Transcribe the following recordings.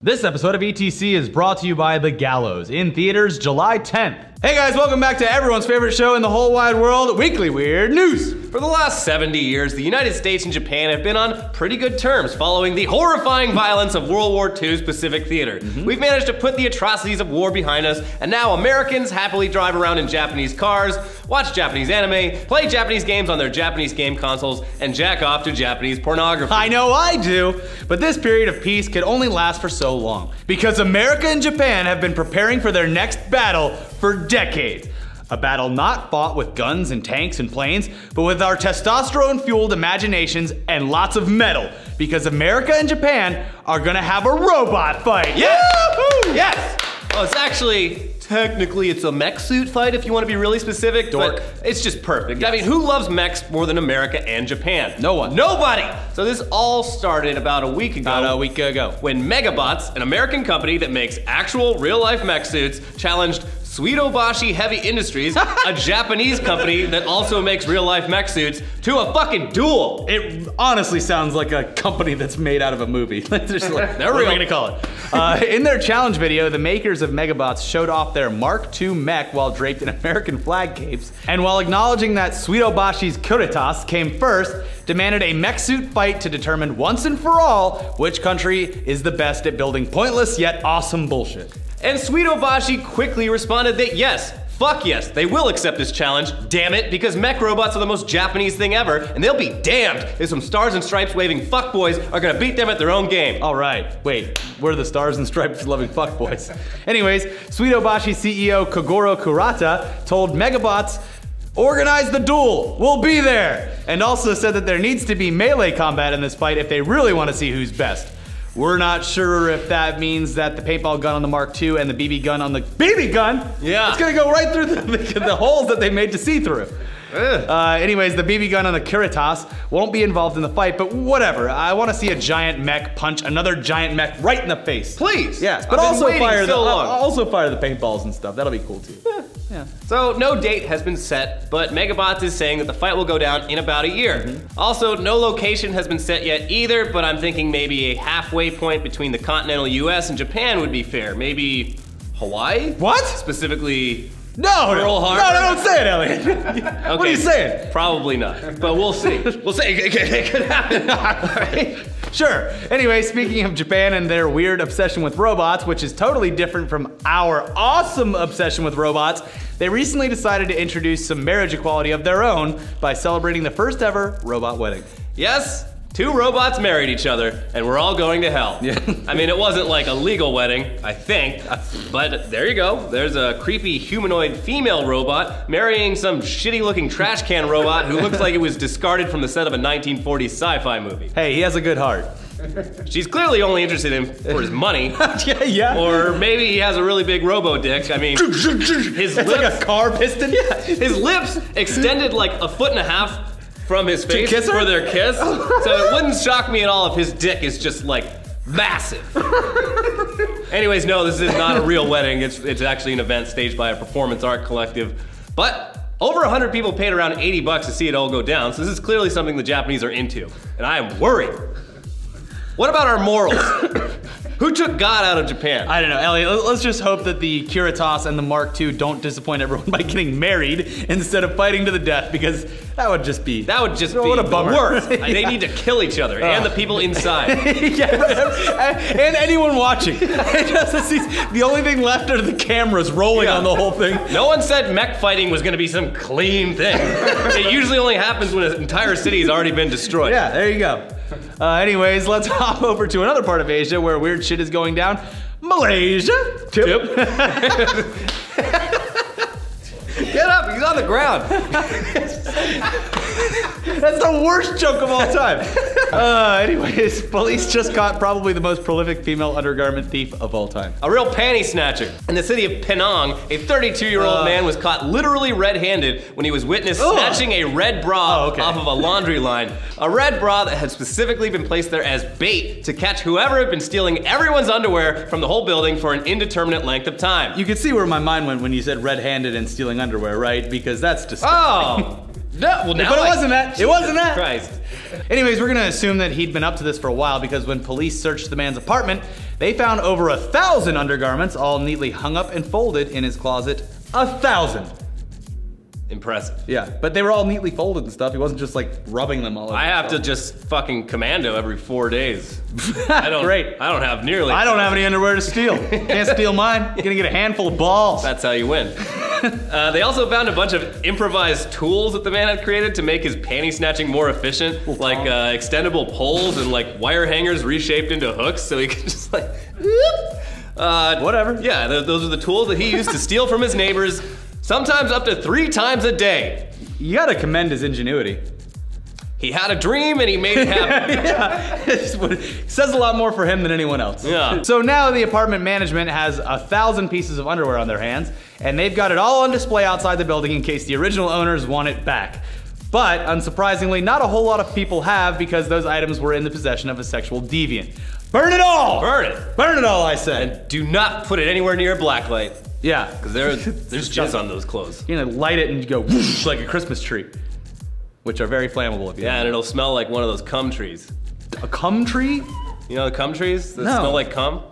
This episode of ETC is brought to you by The Gallows, in theaters July 10th. Hey guys, welcome back to everyone's favorite show in the whole wide world, Weekly Weird News. For the last 70 years, the United States and Japan have been on pretty good terms following the horrifying violence of World War II's Pacific Theater. We've managed to put the atrocities of war behind us, and now Americans happily drive around in Japanese cars, watch Japanese anime, play Japanese games on their Japanese game consoles, and jack off to Japanese pornography. I know I do, but this period of peace could only last for so long, because America and Japan have been preparing for their next battle for decades. A battle not fought with guns and tanks and planes, but with our testosterone-fueled imaginations and lots of metal, because America and Japan are gonna have a robot fight. Yes! Yes! Well, it's actually, technically it's a mech suit fight if you want to be really specific, Dork. but it's just perfect. Yes. I mean, who loves mechs more than America and Japan? No one. Nobody! So this all started about a week ago. When Megabots, an American company that makes actual real-life mech suits, challenged Suitobashi Heavy Industries, a Japanese company that also makes real-life mech suits, to a fucking duel. It honestly sounds like a company that's made out of a movie. Just like, They're what real. are we gonna call it? In their challenge video, the makers of Megabots showed off their Mark II mech while draped in American flag capes, and while acknowledging that Suitobashi's Kuritas came first, demanded a mech suit fight to determine once and for all which country is the best at building pointless yet awesome bullshit. And Suitobashi quickly responded that yes, fuck yes, they will accept this challenge, damn it, because mech robots are the most Japanese thing ever, and they'll be damned if some stars and stripes waving fuckboys are gonna beat them at their own game. All right, wait, we're the stars and stripes loving fuckboys. Anyways, Suitobashi CEO Kogoro Kurata told Megabots, "Organize the duel, we'll be there," and also said that there needs to be melee combat in this fight if they really want to see who's best. We're not sure if that means that the paintball gun on the Mark II and the BB gun on the BB gun, yeah, it's gonna go right through the holes that they made to see through. Anyways, the BB gun on the Kuritas won't be involved in the fight, but whatever. I want to see a giant mech punch another giant mech right in the face. Please. Yes, but also fire the paintballs and stuff. That'll be cool too. Yeah. So no date has been set, but Megabots is saying that the fight will go down in about a year. Also, no location has been set yet either, but I'm thinking maybe a halfway point between the continental US and Japan would be fair. Maybe Hawaii? What? Specifically No, Pearl Harbor? No, don't say it, Elliot. Okay, what are you saying? Probably not, but we'll see. We'll see, it could happen. All right. Sure. Anyway, speaking of Japan and their weird obsession with robots, which is totally different from our awesome obsession with robots, they recently decided to introduce some marriage equality of their own by celebrating the first ever robot wedding. Yes, two robots married each other, and we're all going to hell. Yeah. I mean, it wasn't like a legal wedding, I think, but there you go. There's a creepy humanoid female robot marrying some shitty-looking trash can robot who looks like it was discarded from the set of a 1940s sci-fi movie. Hey, he has a good heart. She's clearly only interested in him for his money. Yeah. Or maybe he has a really big robo-dick. I mean, his lips, like a car piston? Yeah, his lips extended like 1.5 feet from his face kiss her? for their kiss. So it wouldn't shock me at all if his dick is just like massive. Anyways, no, this is not a real wedding. It's actually an event staged by a performance art collective. But over 100 people paid around $80 to see it all go down, so this is clearly something the Japanese are into. And I am worried. What about our morals? Who took God out of Japan? I don't know, Elliot, let's just hope that the Kuritas and the Mark II don't disappoint everyone by getting married instead of fighting to the death, because that would just be what a bummer. The worst. They need to kill each other and the people inside. And anyone watching. The only thing left are the cameras rolling on the whole thing. No one said mech fighting was gonna be some clean thing. It usually only happens when an entire city has already been destroyed. Yeah, there you go. Anyways, let's hop over to another part of Asia where weird shit is going down. Malaysia. Tip. Get up, he's on the ground. That's the worst joke of all time. Anyways, police just caught probably the most prolific female undergarment thief of all time. A real panty snatcher. In the city of Penang, a 32-year-old man was caught literally red-handed when he was witnessed snatching a red bra off of a laundry line. A red bra that had specifically been placed there as bait to catch whoever had been stealing everyone's underwear from the whole building for an indeterminate length of time. You could see where my mind went when you said red-handed and stealing underwear, right? Because that's disgusting. Oh! No, well, now But it wasn't that. It wasn't that. Christ. Anyways, we're gonna assume that he'd been up to this for a while because when police searched the man's apartment, they found over 1,000 undergarments all neatly hung up and folded in his closet. 1,000. Impressive. Yeah, but they were all neatly folded and stuff. He wasn't just like rubbing them all over. I have to just fucking commando every 4 days. I don't, Great. I don't have nearly. I don't have any underwear to steal. Can't steal mine. You're gonna get a handful of balls. That's how you win. They also found a bunch of improvised tools that the man had created to make his panty snatching more efficient, like extendable poles and like wire hangers reshaped into hooks, so he could just like. Whatever. Yeah, those are the tools that he used to steal from his neighbors, sometimes up to 3 times a day. You gotta commend his ingenuity. He had a dream and he made it happen. Yeah, it says a lot more for him than anyone else. Yeah. So now the apartment management has 1,000 pieces of underwear on their hands, and they've got it all on display outside the building in case the original owners want it back. But unsurprisingly, not a whole lot of people have because those items were in the possession of a sexual deviant. Burn it all! Burn it. Burn it all, I said. And do not put it anywhere near a blacklight, Yeah. because there's jizz on those clothes. You're gonna light it and you go whoosh like a Christmas tree, which are very flammable if you Yeah, know. and it'll smell like one of those cum trees. A cum tree? You know the cum trees that No. smell like cum?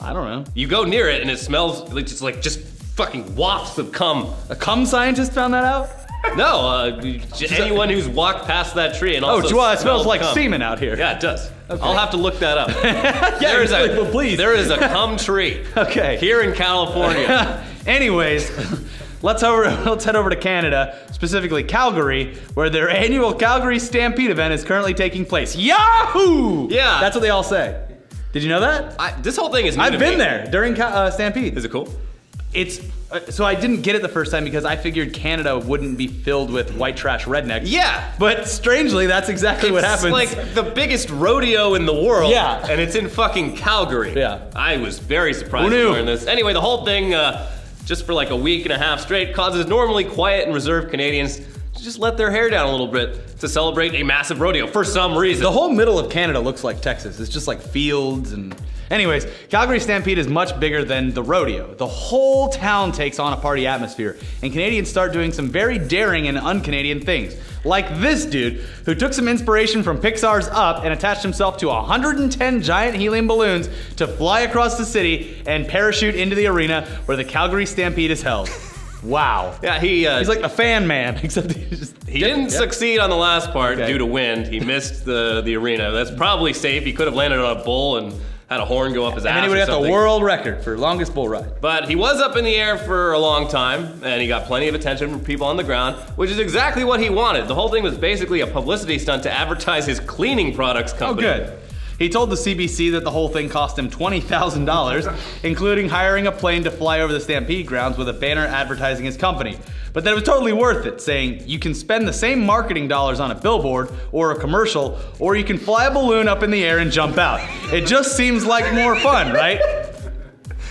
I don't know. You go near it and it smells like just fucking wafts of cum. A cum scientist found that out? No, anyone who's walked past that tree and also well, it smells like cum. semen out here. Yeah, it does. I'll have to look that up. Yeah, well, please. There is a cum tree. Okay. Here in California. Anyways, let's head over to Canada, specifically Calgary, where their annual Calgary Stampede event is currently taking place. Yahoo! Yeah. That's what they all say. Did you know that? This whole thing is new to I've been me. there during Stampede. Is it cool? It's so I didn't get it the first time because I figured Canada wouldn't be filled with white trash rednecks. Yeah. But strangely, that's exactly what happens. It's like the biggest rodeo in the world. Yeah. And it's in fucking Calgary. Yeah. I was very surprised Who to knew? learn this. Anyway, the whole thing, just for like a week and a half straight, causes normally quiet and reserved Canadians to just let their hair down a little bit to celebrate a massive rodeo for some reason. The whole middle of Canada looks like Texas. It's just like fields and... Anyways, Calgary Stampede is much bigger than the rodeo. The whole town takes on a party atmosphere, and Canadians start doing some very daring and un-Canadian things. Like this dude, who took some inspiration from Pixar's Up and attached himself to 110 giant helium balloons to fly across the city and parachute into the arena where the Calgary Stampede is held. Wow. Yeah, He's like the fan man, except he didn't succeed on the last part Okay. due to wind. He missed the arena. That's probably safe. He could have landed on a bull and had a horn go up his ass. And then he would or have the something. world record for longest bull ride. But he was up in the air for a long time, and he got plenty of attention from people on the ground, which is exactly what he wanted. The whole thing was basically a publicity stunt to advertise his cleaning products Oh, company. good. He told the CBC that the whole thing cost him $20,000, including hiring a plane to fly over the Stampede grounds with a banner advertising his company. But that it was totally worth it, saying, you can spend the same marketing dollars on a billboard or a commercial, or you can fly a balloon up in the air and jump out. It just seems like more fun, right?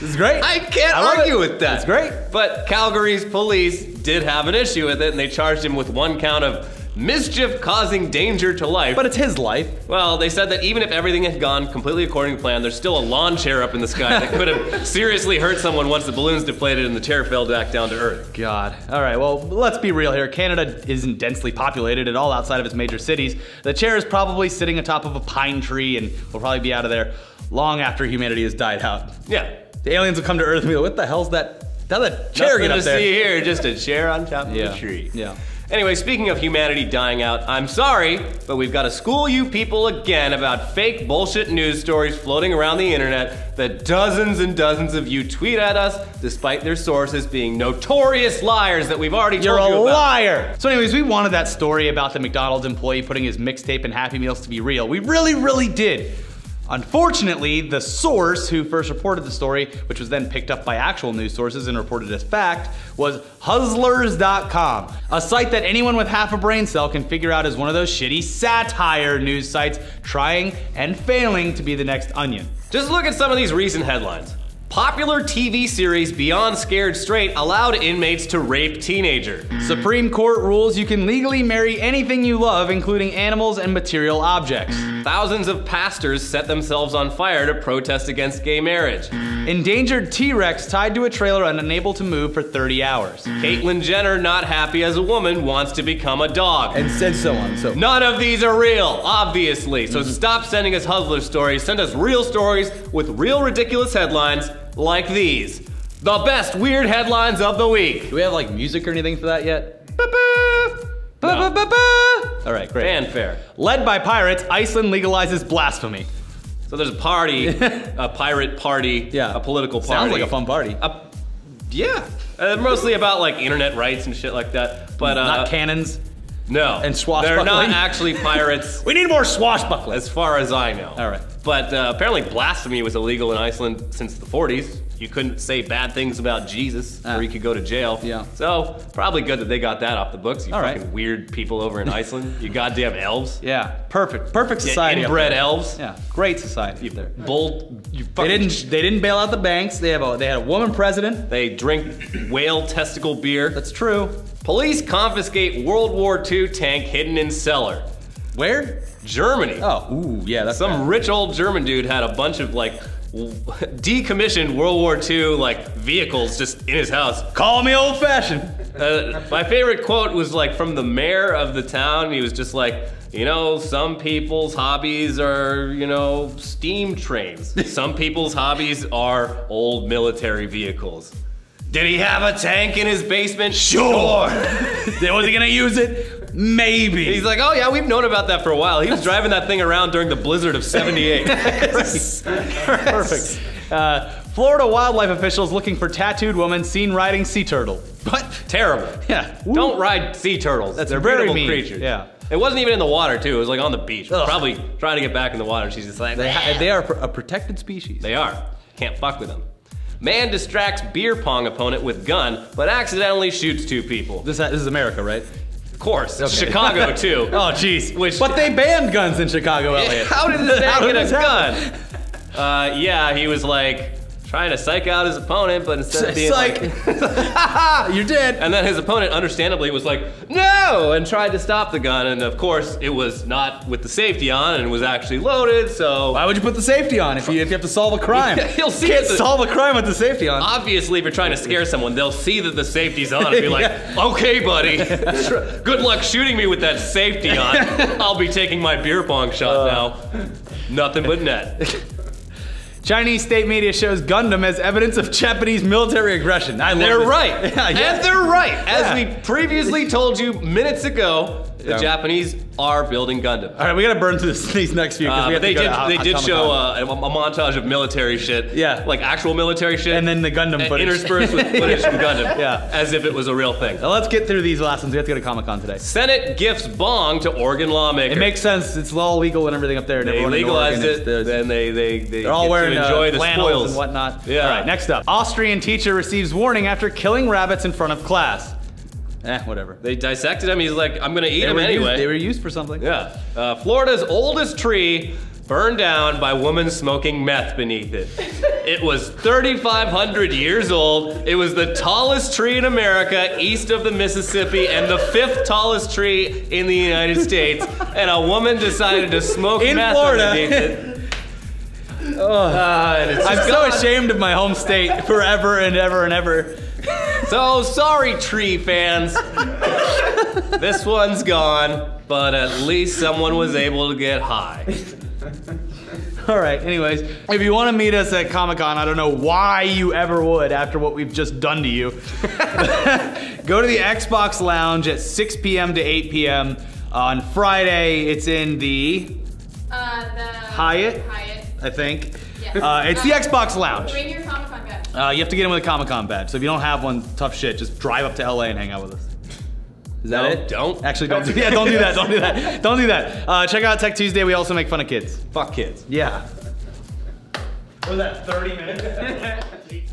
This is great. I can't love argue it. with that. It's great. But Calgary's police did have an issue with it, and they charged him with 1 count of mischief causing danger to life. But it's his life. Well, they said that even if everything had gone completely according to plan, there's still a lawn chair up in the sky that could have seriously hurt someone once the balloon's deflated and the chair fell back down to earth. God. All right, well, let's be real here. Canada isn't densely populated at all outside of its major cities. The chair is probably sitting atop of a pine tree and will probably be out of there long after humanity has died out. Yeah. The aliens will come to Earth and be like, what the hell's that? How'd that chair Nothing get up to there? see here, just a chair on top of a tree. Yeah. Anyway, speaking of humanity dying out, I'm sorry, but we've got to school you people again about fake bullshit news stories floating around the internet that dozens and dozens of you tweet at us, despite their sources being notorious liars that we've already You're told a you about. liar! So anyways, we wanted that story about the McDonald's employee putting his mixtape in Happy Meals to be real. We really, really did. Unfortunately, the source who first reported the story, which was then picked up by actual news sources and reported as fact, was Hustlers.com, a site that anyone with half a brain cell can figure out as one of those shitty satire news sites trying and failing to be the next Onion. Just look at some of these recent headlines. Popular TV series Beyond Scared Straight allowed inmates to rape teenager. Supreme Court rules you can legally marry anything you love, including animals and material objects. Thousands of pastors set themselves on fire to protest against gay marriage. Endangered T-Rex tied to a trailer and unable to move for 30 hours. Caitlyn Jenner, not happy as a woman, wants to become a dog. And said so on. So none of these are real, obviously. So stop sending us Hustler stories. Send us real stories with real ridiculous headlines like these. The best weird headlines of the week. do we have like music or anything for that yet? No. All right, great. Fanfare. Led by pirates, Iceland legalizes blasphemy. So there's a party, a pirate party, Yeah. a political party. Sounds like a fun party. Yeah. Mostly about like internet rights and shit like that. But Not cannons. no. and swashbuckling. They're not actually pirates. We need more swashbuckling. As far as I know. All right. But apparently blasphemy was illegal in Iceland since the 40s. You couldn't say bad things about Jesus or you could go to jail. Yeah. So probably good that they got that off the books. You All fucking right. weird people over in Iceland. You goddamn elves. Yeah, perfect society. up Inbred there. elves. Yeah, great society up there. You They fucking didn't bail out the banks. They had a woman president. They drink whale testicle beer. That's true. Police confiscate World War II tank hidden in cellar. Where? Germany. Oh, ooh, yeah, that's Some bad. rich old German dude had a bunch of like decommissioned World War II like vehicles just in his house. Call me old fashioned. My favorite quote was like from the mayor of the town. He was just like, you know, some people's hobbies are, you know, steam trains. Some people's hobbies are old military vehicles. Did he have a tank in his basement? Sure. Was he gonna use it? Maybe. He's like, oh yeah, we've known about that for a while. He was driving that thing around during the blizzard of '78. Perfect. Florida wildlife officials looking for tattooed woman seen riding sea turtle. What? Terrible. Yeah. Don't ride sea turtles. That's They're very beautiful mean. creatures. Yeah. It wasn't even in the water too. It was like on the beach. Ugh. Probably trying to get back in the water. She's just like, They are a protected species. They are. Can't fuck with them. Man distracts beer pong opponent with gun, but accidentally shoots 2 people. This is America, right? Of course. Okay. Chicago too. Oh, jeez. Which- But they banned guns in Chicago, Elliot. How did this How man did get a this happen? gun? Yeah, he was like trying to psych out his opponent, but instead of being Psych. like, You're dead. and then his opponent understandably was like, no, and tried to stop the gun, and of course it was not with the safety on and was actually loaded, so. Why would you put the safety on if you have to solve a crime? He'll see You can't it. solve a crime with the safety on. Obviously, if you're trying to scare someone, they'll see that the safety's on and be like, Yeah. okay, buddy, good luck shooting me with that safety on. I'll be taking my beer pong shot now. Nothing but net. Chinese state media shows Gundam as evidence of Japanese military aggression. They're right. Yeah, yeah. And they're right. As Yeah. we previously told you minutes ago, the Yeah. Japanese are building Gundam. All right, we gotta burn through these next few. 'Cause we have But to go to they did show Comic-Con. a montage of military shit. Yeah. Like actual military shit. And then the Gundam footage. Interspersed with footage from Gundam. Yeah. As if it was a real thing. Now let's get through these last ones. We have to go to Comic-Con today. Senate gifts bong to Oregon lawmaker. It makes sense. It's all legal and everything up there. And They everyone in legalized Oregon it, then they they're all get wearing to enjoy the flannels spoils and whatnot. Yeah. All right, next up. Austrian teacher receives warning after killing rabbits in front of class. Whatever. They dissected him. He's like, I'm gonna eat him were anyway. Used, they were used for something. Yeah. Florida's oldest tree burned down by woman smoking meth beneath it. It was 3,500 years old. It was the tallest tree in America, east of the Mississippi, and the 5th tallest tree in the United States. And a woman decided to smoke In meth Florida. underneath it. And it's I'm just so gone. ashamed of my home state forever and ever and ever. So sorry, tree fans. This one's gone, but at least someone was able to get high. All right, anyways, if you want to meet us at Comic-Con, I don't know why you ever would after what we've just done to you. Go to the Xbox Lounge at 6 p.m. to 8 p.m. on Friday. It's in the Hyatt, I think. Yeah. It's the Xbox Lounge. Bring your Comic-Con badge. You have to get in with a Comic-Con badge. So if you don't have one, tough shit. Just drive up to LA and hang out with us. Is that No, it? don't. Actually, don't do that. Don't do that. Don't do that. Don't do that. Check out Tech Tuesday. We also make fun of kids. Fuck kids. Yeah. What was that, 30 minutes?